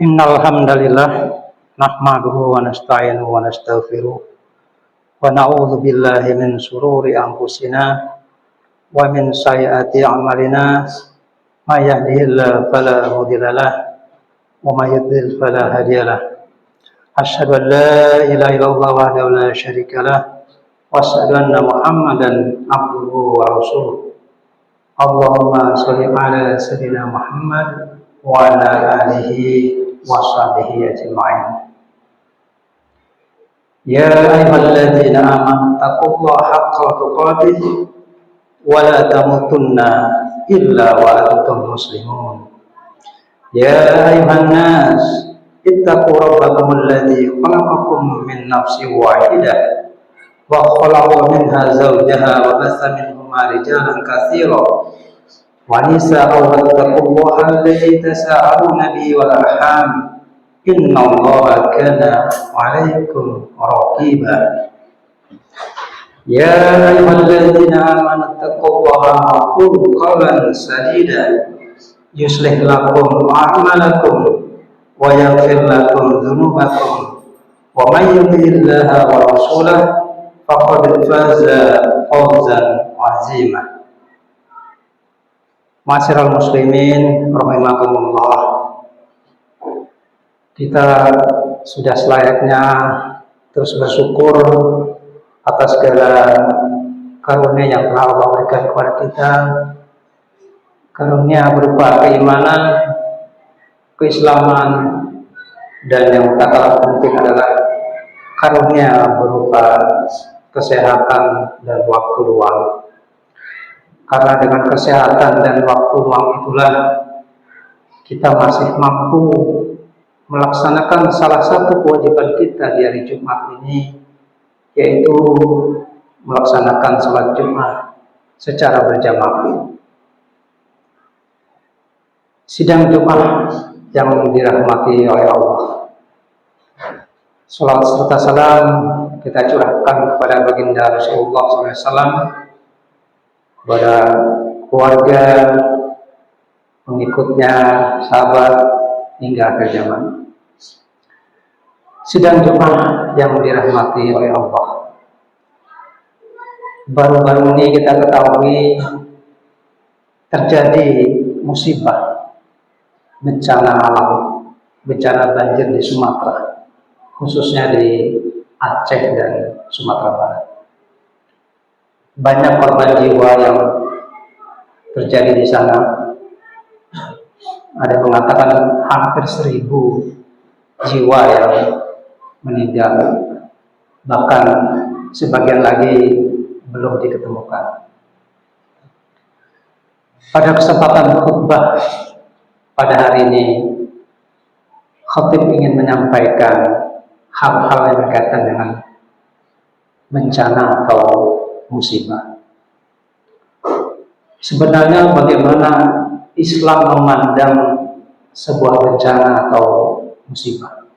Innal hamdalillah nahmaduhu wa nasta'inuhu wa nastaghfiruh wa na'udzu billahi min shururi anfusina wa min sayyiati a'malina may yahdihillahu fala mudilla lahu wa may yudlil fala hadiya lahu. Asyhadu an la ilaha illallah wahdahu la syarika lahu wa asyhadu anna Muhammadan abduhu wa rasuluh. Allahumma shalli ala sayyidina Muhammad wa ala alihi wa sahbihi ajma'in. Ya ayyuhalladzina amanu taqullaha haqqa tuqatih wa la tamutunna illa wa antum muslimun. Ya ayyuhan nas ittaqu rabbakum alladzi khalaqakum min nafsin wahidah wa khalaqa minha zawjaha wa bassa minhuma rijalan katsiran wa nisaa wattaqullaha alladzi tasaaluna bihi wal arham innallaha kana 'alaikum raqiba. Ya ayyuhalladzina amanu taqullaha wa qulu qawlan sadida yuslih lakum a'malakum wa yaghfir lakum dzunubakum wa may yuti'illaha wa rasulahu faqad faza fawzan 'azima. Ma'asyiral muslimin rahimakumullah. Kita sudah selayaknya terus bersyukur atas segala karunia yang telah Allah berikan kepada kita. Karunia berupa keimanan, keislaman, dan yang tak kalah penting adalah karunia berupa kesehatan dan waktu luang. Karena dengan kesehatan dan waktu luang itulah kita masih mampu melaksanakan salah satu kewajiban kita di hari Jumat ini, yaitu melaksanakan sholat Jumat secara berjamaah. Sidang Jumat yang dirahmati oleh Allah, salawat serta salam kita curahkan kepada baginda Rasulullah SAW, kepada keluarga, pengikutnya, sahabat, hingga akhir zaman. Sidang Jumat yang dirahmati oleh Allah, baru-baru ini kita ketahui terjadi musibah, bencana alam, bencana banjir di Sumatera, khususnya di Aceh dan Sumatera Barat. Banyak korban jiwa yang terjadi di sana. Ada yang mengatakan hampir 1.000 jiwa yang meninggal, bahkan sebagian lagi belum diketemukan. Pada kesempatan khutbah pada hari ini, khatib ingin menyampaikan hal-hal yang berkaitan dengan bencana atau musibah. Sebenarnya bagaimana Islam memandang sebuah bencana atau musibah?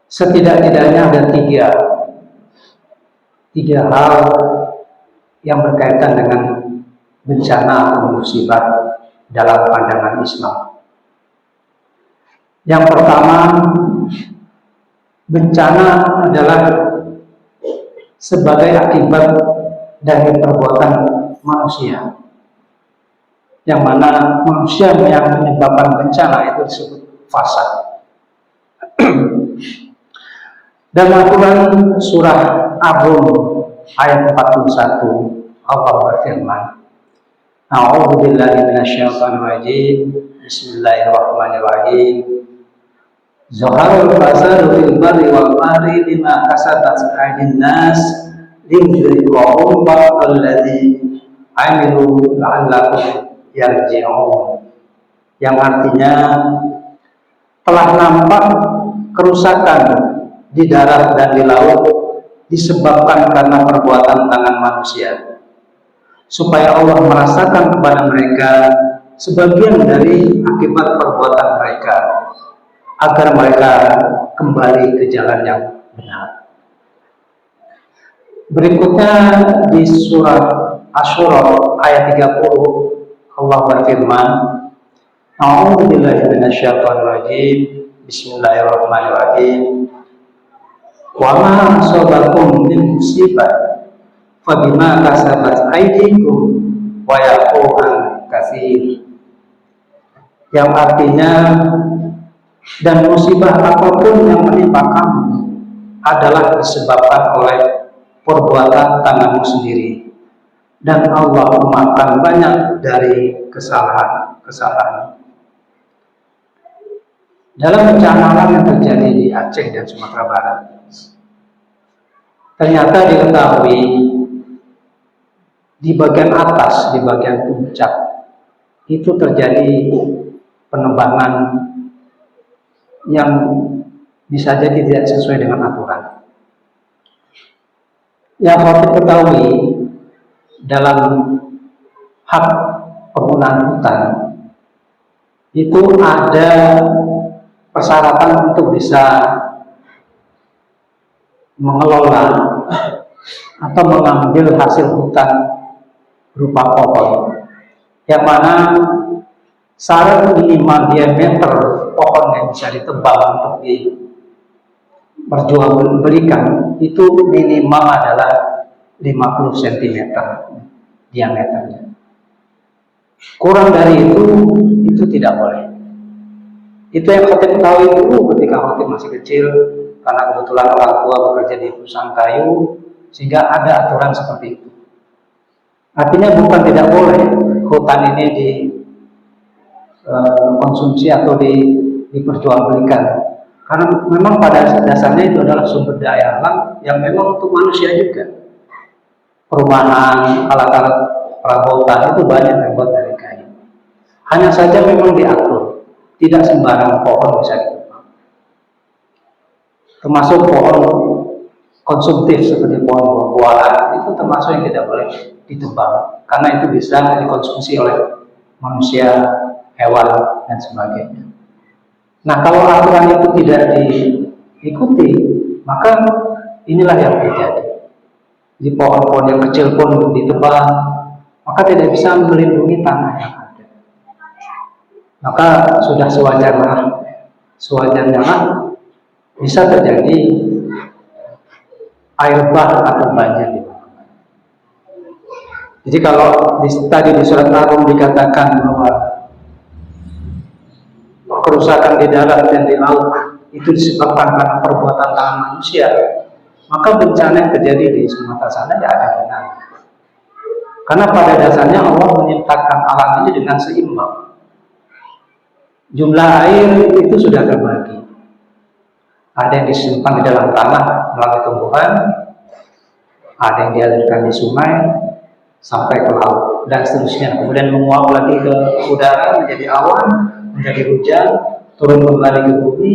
Setidak-tidaknya ada tiga hal yang berkaitan dengan bencana atau musibah dalam pandangan Islam. Yang pertama, bencana adalah sebagai akibat dari perbuatan manusia, yang mana manusia yang menyebabkan bencana itu disebut fasad. Dalam Al-Quran surah Ar-Rum ayat 41, Allah berfirman, A'udzu billahi minasyaitonir rajim. Bismillahirrahmanirrahim. Zaharul fasadu fil barri wal bahri bima kasabat aydin nas liyudhiqahum ba'dal ladzi 'amilu la'allahum yarji'un. Yang artinya, telah nampak kerusakan di darat dan di laut disebabkan karena perbuatan tangan manusia, supaya Allah merasakan kepada mereka sebagian dari akibat perbuatan mereka, agar mereka kembali ke jalan yang benar. Berikutnya di surah Asy-Syura ayat 30, Allah berfirman, A'udzubillahi minasyaitonirrajim. Bismillahirrahmanirrahim. Wa ma asabakum min musibah fabima kasabat aydikum wa ya'fu an katsir. Yang artinya, dan musibah apapun yang menimpa kamu adalah disebabkan oleh perbuatan tanganmu sendiri, dan Allah memaafkan banyak dari kesalahan-kesalahan. Dalam bencana alam yang terjadi di Aceh dan Sumatera Barat, ternyata diketahui di bagian atas, di bagian puncak, itu terjadi penebangan yang bisa jadi tidak sesuai dengan aturan. Yang harus diketahui dalam hak penggunaan hutan, itu ada persyaratan untuk bisa mengelola atau mengambil hasil hutan berupa pohon, yang mana syarat minimal diameter pohon yang bisa ditebang untuk diperjualbelikan itu minimal adalah 50 cm diameternya. Kurang dari itu tidak boleh. Itu yang Khotib ketahui dulu ketika Khotib masih kecil, karena kebetulan orang tua bekerja di perusahaan kayu, sehingga ada aturan seperti itu. Artinya bukan tidak boleh hutan ini dikonsumsi atau diperjualbelikan, karena memang pada dasarnya itu adalah sumber daya alam yang memang untuk manusia juga. Perumahan, alat-alat perabotan itu banyak terbuat dari kayu. Hanya saja memang diatur, tidak sembarang pohon bisa ditebang. Termasuk pohon konsumtif seperti pohon buah-buahan itu termasuk yang tidak boleh ditebang, karena itu bisa dikonsumsi oleh manusia, hewan, dan sebagainya. Nah, kalau aturan itu tidak diikuti, maka inilah yang terjadi. Di pohon-pohon yang kecil pun ditebang, maka tidak bisa melindungi tanah yang ada. Maka sudah sewajarnya bisa terjadi air bah atau banjir di mana-mana. Jadi kalau tadi di surat Ar-Rum dikatakan bahwa kerusakan di darat dan di laut itu disebabkan karena perbuatan tangan manusia, maka bencana yang terjadi di Sumatera sana ya ada benar. Karena pada dasarnya Allah menciptakan alam ini dengan seimbang. Jumlah air itu sudah terbagi. Ada yang disimpan di dalam tanah melalui tumbuhan, ada yang dialirkan di sungai sampai ke laut, dan seterusnya. Kemudian menguap lagi ke udara menjadi awan, menjadi hujan, turun kembali ke bumi,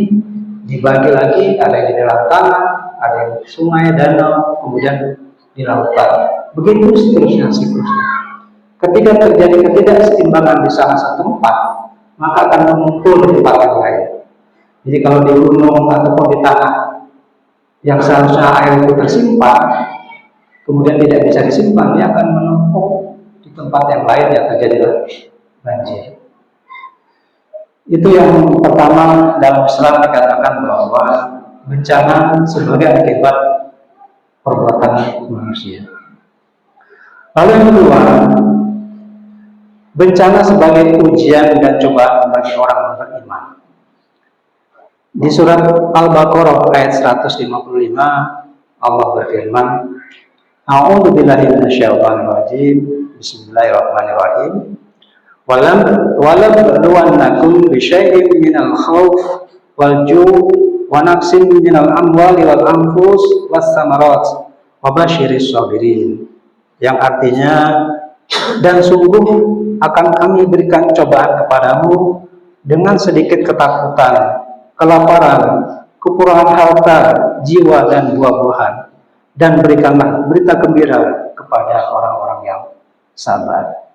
dibagi lagi, ada yang di dalam tanah, ada yang di sungai, danau, kemudian di lautan. Begitu seterusnya. Ketika terjadi ketidakseimbangan di salah satu tempat, maka akan mengumpul di tempat yang lain. Jadi kalau di gunung ataupun di tanah yang seharusnya air itu tersimpan, kemudian tidak bisa disimpan, dia akan menumpuk di tempat yang lain, yang terjadilah banjir. Itu yang pertama dalam Islam dikatakan bahwa bencana sebagai akibat perbuatan manusia. Lalu yang kedua, bencana sebagai ujian dan cobaan bagi orang beriman. Di surat Al-Baqarah ayat 155 Allah berfirman, A'udzubillahi minasyaitonirrajim. Bismillahirrahmanirrahim. Walam bisyai'in minal khawf wal ju' wa naqsin minal amwali wal anfus was samarat wa basyiris sabirin. Yang artinya, dan sungguh akan kami berikan cobaan kepadamu dengan sedikit ketakutan, kelaparan, kekurangan harta, jiwa, dan buah-buahan, dan berikanlah berita gembira kepada orang-orang yang sabar.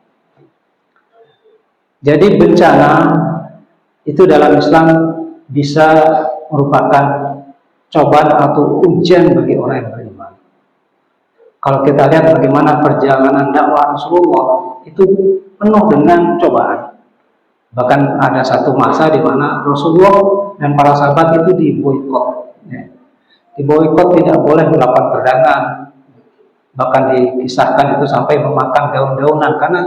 Jadi bencana itu dalam Islam bisa merupakan cobaan atau ujian bagi orang yang beriman. Kalau kita lihat bagaimana perjalanan dakwah Rasulullah itu penuh dengan cobaan. Bahkan ada satu masa di mana Rasulullah dan para sahabat itu diboikot. Ya. Diboikot, tidak boleh melakukan perdagangan. Bahkan dikisahkan itu sampai memakan daun-daunan karena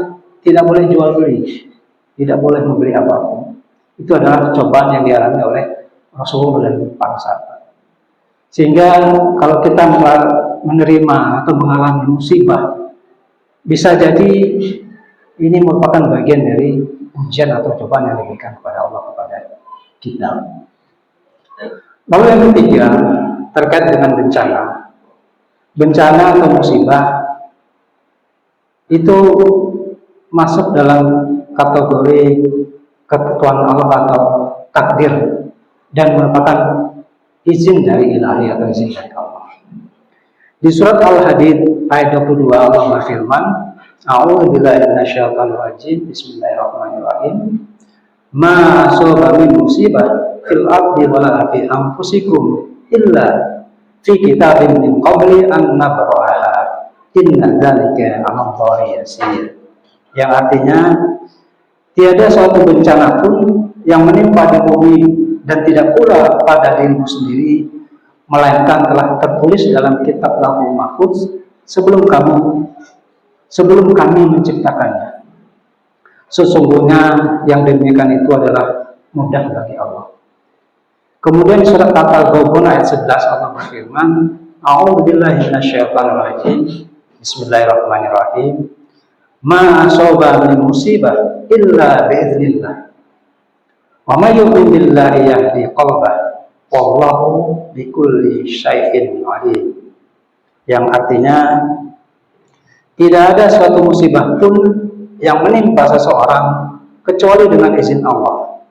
tidak boleh jual beli, tidak boleh membeli apapun. Itu adalah cobaan yang dialami oleh Rasulullah dan para sahabat. Sehingga kalau kita menerima atau mengalami musibah, bisa jadi ini merupakan bagian dari ujian atau cobaan yang diberikan kepada Allah kepada kita. Lalu yang ketiga, terkait dengan bencana. Bencana atau musibah itu masuk dalam kategori ketentuan Allah atau takdir dan merupakan izin dari ilahi atau izin dari Allah. Di surat Al-Hadid ayat 22 Allah berfirman, A'udzubillahi minasyaitonir rajim. Bismillahirrahmanirrahim. Ma asaba min musibah fil ardi wala fi anfusikum illa fi kitabin min qabli an nabra'aha. Inna dzalika 'ala Allahi yasir. Yang artinya tiada suatu bencana pun yang menimpa di bumi dan tidak pula pada dirimu sendiri melainkan telah tertulis dalam kitab Lauhul Mahfuz sebelum kami menciptakannya. Sesungguhnya yang demikian itu adalah mudah bagi Allah. Kemudian di surat At-Taghabun ayat 11 Allah berfirman, A'udzubillahi minasyaitonir rajim. Bismillahirrahmanirrahim. Ma asaba min musibah illa biiznillah. Wa may yu'min billahi yahdi qalbah. Wallahu bikulli syai'in alim. Yang artinya tidak ada suatu musibah pun yang menimpa seseorang kecuali dengan izin Allah.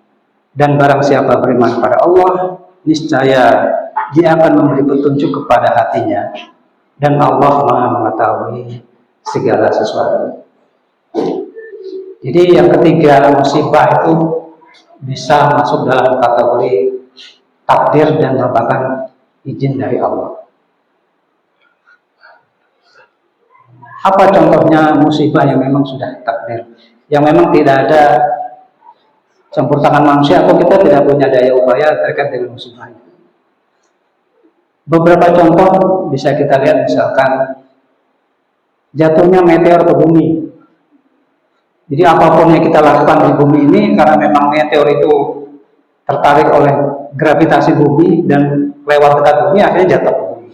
Dan barang siapa beriman pada Allah, niscaya dia akan memberi petunjuk kepada hatinya. Dan Allah Maha mengetahui segala sesuatu. Jadi yang ketiga, musibah itu bisa masuk dalam kategori takdir dan merupakan izin dari Allah. Apa contohnya musibah yang memang sudah takdir, yang memang tidak ada campur tangan manusia atau kita tidak punya daya upaya terkait dengan musibah itu? Beberapa contoh bisa kita lihat, misalkan jatuhnya meteor ke bumi. Jadi apapun yang kita lakukan di bumi ini, karena memang meteor itu tertarik oleh gravitasi bumi dan lewat dekat bumi, akhirnya jatuh ke bumi.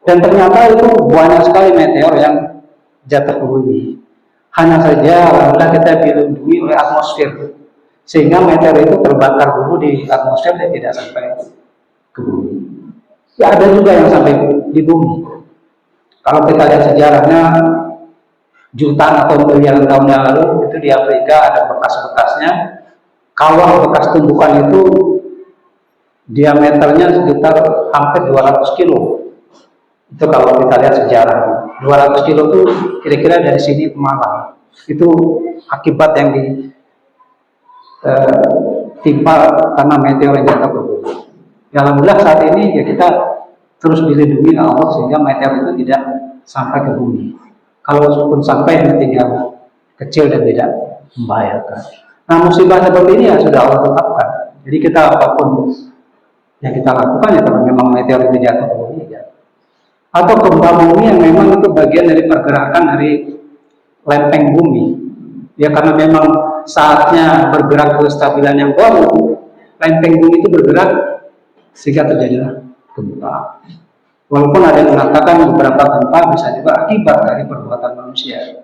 Dan ternyata itu banyak sekali meteor yang jatuh ke bumi. Hanya saja alhamdulillah kita dilindungi oleh atmosfer, sehingga meteor itu terbakar dulu di atmosfer dan tidak sampai ke bumi. Ya, ada juga yang sampai di bumi. Kalau kita lihat sejarahnya, jutaan atau miliaran tahun yang lalu itu di Afrika ada bekas-bekasnya. Kawah bekas tumbukan itu diameternya sekitar hampir 200 kilo. Itu kalau kita lihat sejarah, 200 kilo itu kira-kira dari sini ke Malang. Itu akibat yang ditimpa karena meteor yang jatuh ke bumi. Alhamdulillah saat ini ya kita terus dilindungi Allah sehingga meteor itu tidak sampai ke bumi. Kalau pun sampai tinggal kecil dan tidak membahayakan. Nah, musibah seperti ini ya sudah Allah tetapkan. Jadi kita apapun yang kita lakukan ya kalau memang meteor itu jatuh ke bumi ya. Atau gempa bumi yang memang itu bagian dari pergerakan dari lempeng bumi. Ya karena memang saatnya bergerak ke kestabilan yang baru, lempeng bumi itu bergerak sehingga terjadilah gempa. Walaupun ada yang mengatakan beberapa gempa bisa juga akibat dari perbuatan manusia.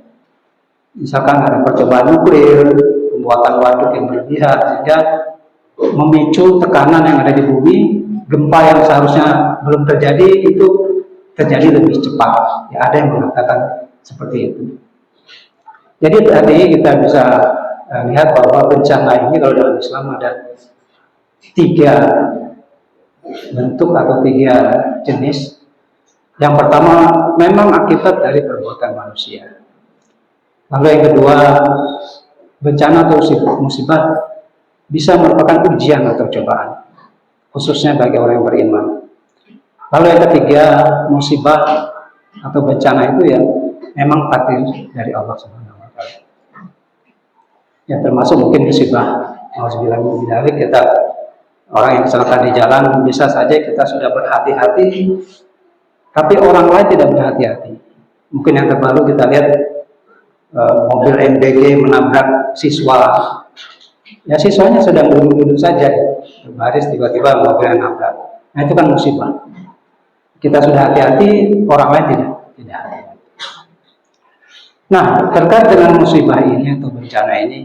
Misalkan ada percobaan nuklir, pembuatan waduk yang berlebihan sehingga memicu tekanan yang ada di bumi, gempa yang seharusnya belum terjadi itu terjadi lebih cepat. Ya, ada yang mengatakan seperti itu. Jadi tadi kita bisa lihat bahwa bencana ini kalau dalam Islam ada 3 bentuk atau 3 jenis. Yang pertama memang akibat dari perbuatan manusia. Lalu yang kedua, bencana atau musibah bisa merupakan ujian atau cobaan, khususnya bagi orang yang beriman. Lalu yang ketiga, musibah atau bencana itu ya memang takdir dari Allah Subhanahu wa Ta'ala. Ya termasuk mungkin musibah. Alhamdulillah kita orang yang kecelakaan di jalan, bisa saja kita sudah berhati-hati, tapi orang lain tidak berhati-hati. Mungkin yang terbaru kita lihat mobil MBG menabrak siswa. Ya siswanya sedang duduk-duduk saja, baris tiba-tiba mobil yang nabrak. Nah itu kan musibah. Kita sudah hati-hati, orang lain tidak hati-hati. Nah terkait dengan musibah ini atau bencana ini,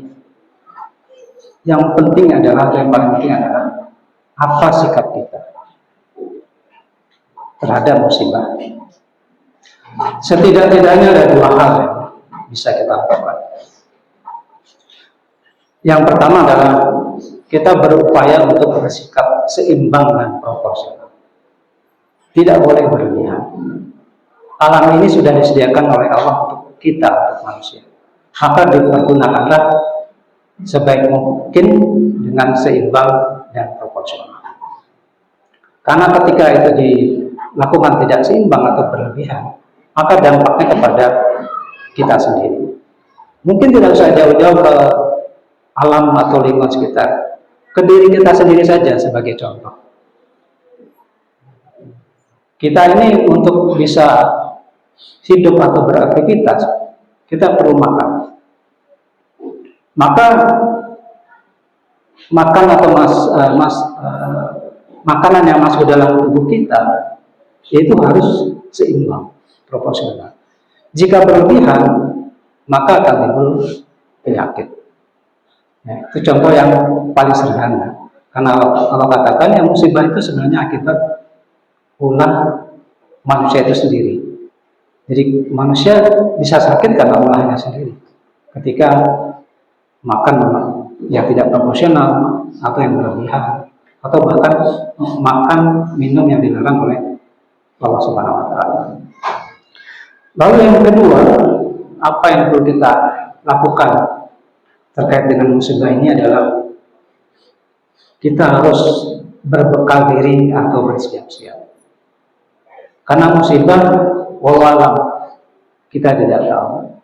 yang penting adalah, yang paling penting adalah apa sikap kita terhadap musibah. Setidak-tidaknya ada dua hal yang bisa kita lakukan. Yang pertama adalah kita berupaya untuk bersikap seimbang dan proporsional. Tidak boleh berlebihan. Alam ini sudah disediakan oleh Allah untuk kita, untuk manusia. Maka dipergunakanlah sebaik mungkin dengan seimbang dan proporsional. Karena ketika itu dilakukan tidak seimbang atau berlebihan, maka dampaknya kepada kita sendiri. Mungkin tidak usah jauh-jauh ke alam atau lingkungan sekitar, ke diri kita sendiri saja sebagai contoh. Kita ini untuk bisa hidup atau beraktivitas, kita perlu makan. Maka makan atau makanan yang masuk dalam tubuh kita itu harus seimbang, proporsional. Jika berlebihan, maka akan timbul penyakit. Ya, itu contoh yang paling sederhana. Karena kalau katakan yang musibah itu sebenarnya akibat ulah manusia itu sendiri. Jadi manusia bisa sakit karena ulahnya sendiri. Ketika makan yang tidak proporsional atau yang berlebihan, atau bahkan makan minum yang dilarang oleh Allah Subhanahu wa Ta'ala. Lalu yang kedua, apa yang perlu kita lakukan terkait dengan musibah ini adalah kita harus berbekal diri atau bersiap-siap. Karena musibah, wallahualam, kita tidak tahu.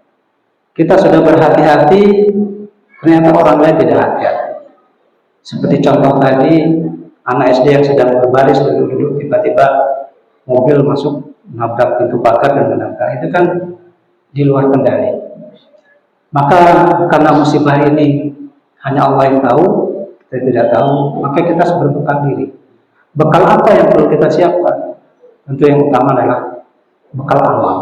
Kita sudah berhati-hati, ternyata orang lain tidak hati-hati. Seperti contoh tadi, anak SD yang sedang berbaris duduk-duduk, tiba-tiba mobil masuk menabrak pintu pagar dan menabrak. Itu kan di luar kendali. Maka karena musibah ini hanya Allah yang tahu, kita tidak tahu, maka kita harus berbekal diri. Bekal apa yang perlu kita siapkan? Tentu yang utama adalah bekal amal.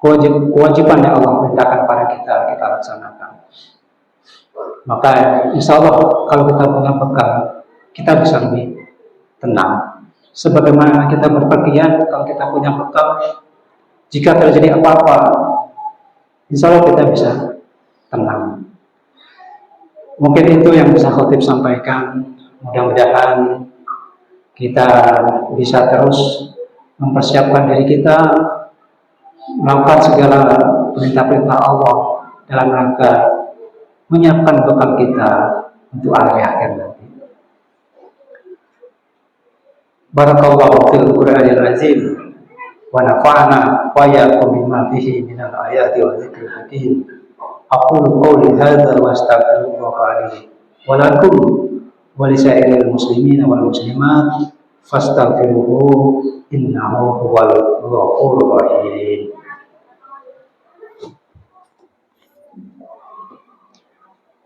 Kewajiban yang Allah perintahkan pada kita laksanakan. Maka insya Allah kalau kita punya bekal, kita bisa lebih tenang. Sebagaimana kita berpergian, kalau kita punya bekal, jika terjadi apa-apa, insya Allah kita bisa tenang. Mungkin itu yang bisa khotib sampaikan. Mudah-mudahan kita bisa terus mempersiapkan diri kita, melakukan segala perintah-perintah Allah dalam rangka menyiapkan bekal kita untuk hari akhir nanti. Barakallahu fil Qur'anil azim wa nafa'na wa iyyakum bima fihi minal ayati wa dzikril hakim. Aqulu qawli hadza wa astaghfirullaha li wa lakum wa lisairil muslimina wal muslimat fastaghfiruhu innahu huwal ghafurur rahim.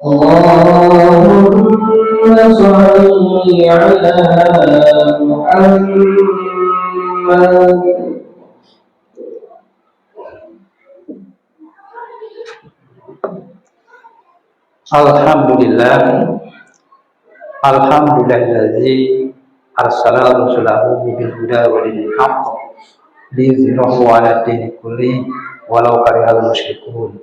Allahumma shalli ala Muhammad. Alhamdulillahi arsala rasulahu bil huda wa dinil haqq liyuzhirahu 'ala dini kulli walau karihal musyrikun.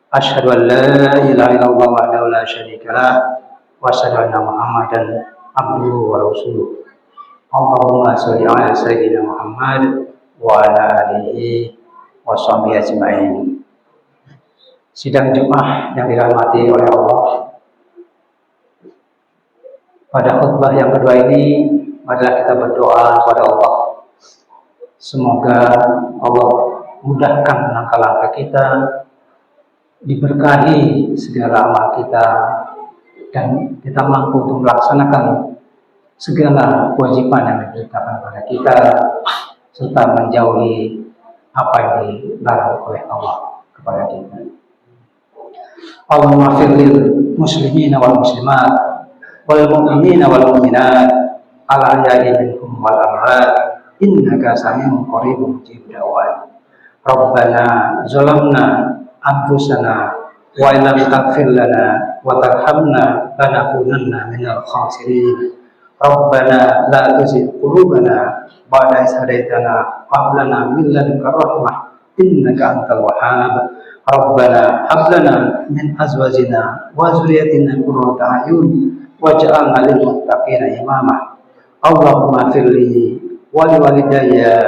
Asyhadu an la ilaha illallah wahdahu la syarika lah wa asyhadu anna Muhammadan abduhu wa rasuluh. Allahumma shalli ala sayyidina Muhammad wa ala alihi wa sahbihi ajma'in. Sidang Jumat yang dirahmati oleh Allah, pada khutbah yang kedua ini marilah kita berdoa kepada Allah. Semoga Allah mudahkan langkah-langkah kita diberkahi segala amal kita, dan kita mampu untuk melaksanakan segala kewajiban yang diberitakan kepada kita, serta menjauhi apa yang dilarang oleh Allah kepada kita. Allahumma firlil muslimina wal muslimat wal mu'minina wal mu'minat ala ahya'i minhum wal amwat innaka sami'un qaribun mujibud da'wat. Rabbana zalamna anfusana wa illam taghfir lana wa tarhamna lanakunanna minal khasirin. Rabbana la tuzigh qulubana ba'da idh hadaitana wa hab lana min ladunka rahmah innaka antal wahhab. Rabbana hab lana min azwajina wa dzurriyyatina qurrata a'yun waj'alna lil muttaqina imama. Allahumma firli wa li walidayya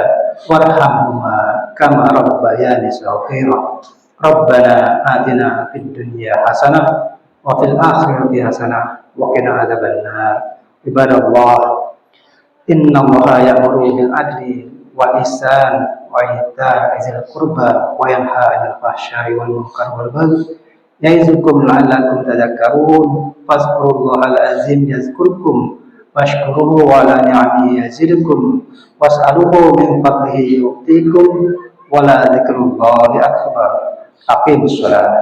warhamhuma kama rabbayani shaghira. Rabbana atina fid dunya hasanah wa fil akhirati hasanah wa qina adzabannar. Ibadallah, innallaha ya'muru bil adli wal ihsan wa ita'i dzil qurba wa yanha 'anil fahsya'i wal munkari wal baghi ya'izukum la'allakum tadhakkarun. Fazkurullahal azim yazkurkum washkuruhu 'ala ni'amihi yazidukum was'aluhu min fadlihi yu'tikum wa la dzikrullahi akbar. Aqimus shalah.